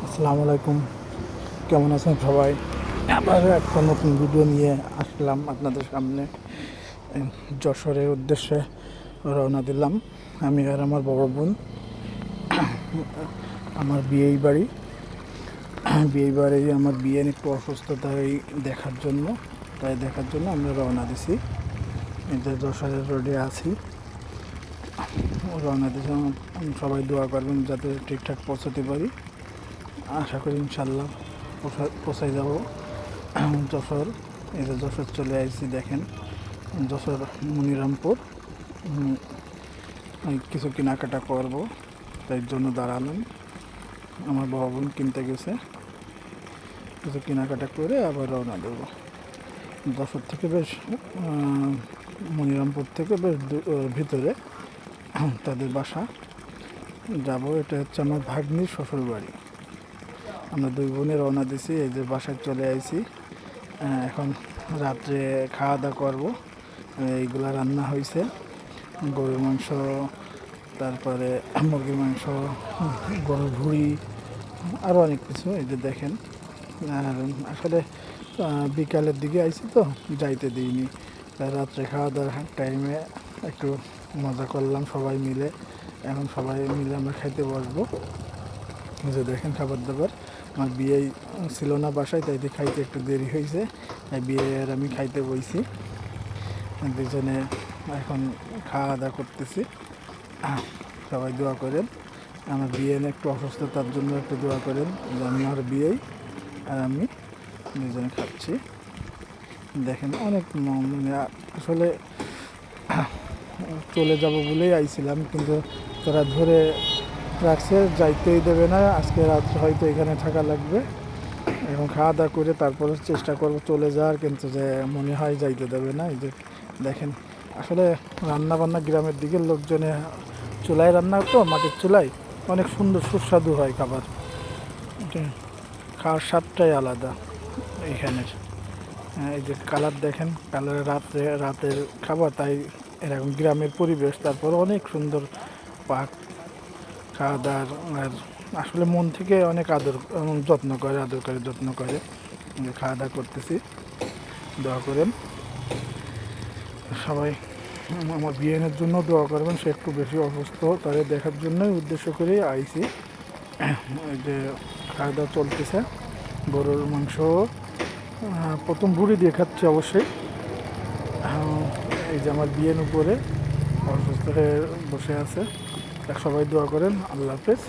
আসসালামু আলাইকুম। কেমন আছেন সবাই? আবার একটা নতুন ভিডিও নিয়ে আসলাম আপনাদের সামনে। যশোরের উদ্দেশ্যে রওনা দিলাম আমি আর আমার বড় বোন। আমার বিয়েই বাড়ি, আমার বিয়ে একটু অসুস্থতায় দেখার জন্য, আমরা রওনা দিছি। এই যে যশোরের রোডে আছি, রওনা দিছি। সবাই দোয়া করবেন যাতে ঠিকঠাক পৌঁছাতে পারি। আশা করি ইনশাল্লাহ পৌঁছাই যাব যশোর। এই যে যশোর চলে আসছি, দেখেন যশোর মনিরামপুর। কিছু কেনাকাটা করব, তাই জন্য দাঁড়ালাম। আমার বড় বোন কিনতে গেছে, কিছু কেনাকাটা করে আবার রওনা দেবো। যশোর থেকে বেশ মনিরামপুর থেকে বেশ ভিতরে তাদের বাসা যাব। এটা হচ্ছে আমার ভাগ্নির শ্বশুর বাড়ি। আমরা দুই বোনে রওনা দিছি। এই যে বাসায় চলে আইছি। এখন রাত্রে খাওয়া দাওয়া করবো। এইগুলা রান্না হয়েছে, গরুর মাংস, তারপরে মুরগির মাংস, গরুর ভুঁড়ি, আরও অনেক কিছু। এই যে দেখেন। আর আসলে বিকালের দিকে আইছি তো, যাইতে দিইনি। রাত্রে খাওয়া দাওয়ার টাইমে একটু মজা করলাম সবাই মিলে। এখন সবাই মিলে আমরা খাইতে বসবো। এই যে দেখেন খাবার দাবার। আমার বিয়ে ছিল না বাসায়, তাই খাইতে একটু দেরি হয়েছে। বিয়ের আমি খাইতে বইছি। দুজনে এখন খাওয়া দাওয়া করতেছি। সবাই দোয়া করেন আমার বিয়ে একটু অসুস্থতার জন্য, একটু দোয়া করেন যে আমার বিয়েই আর আমি দুজনে খাচ্ছি। দেখেন অনেক মানে আসলে চলে যাব বলেই আইছিলাম, কিন্তু তারা ধরে রাখছে, যাইতেই দেবে না। আজকে রাত্রে হয়তো এখানে থাকা লাগবে। এখন খাওয়া দাওয়া করে তারপরে চেষ্টা করব চলে যাওয়ার, কিন্তু যে মনে হয় যাইতে দেবে না। এই যে দেখেন, আসলে রান্না বান্না গ্রামের দিকের লোকজনে চুলায় রান্না, তো মাটির চুলায় অনেক সুন্দর সুস্বাদু হয় খাবার। খাওয়ার স্বাদটাই আলাদা এইখানের। এই যে কালার দেখেন, কালারে রাতের খাবার, তাই এরকম গ্রামের পরিবেশ, তারপর অনেক সুন্দর পাক খাওয়া দাওয়ার। আর আসলে মন থেকে অনেক আদর করে যত্ন করে খাওয়া দাওয়া করতেছি। দোয়া করেন সবাই আমার বিয়েনের জন্য, দোয়া করবেন। সে একটু বেশি অসুস্থ, তাদের দেখার জন্যই উদ্দেশ্য করে আইছি। এই যে খাওয়া দাওয়া চলতেছে, গরুর মাংস প্রথম ভুঁড়ি দিয়ে খাচ্ছি অবশ্যই। এই যে আমার বিয়ের উপরে অসুস্থ হয়ে বসে আছে। সবাই দোয়া করেন। আল্লাহ হাফেজ।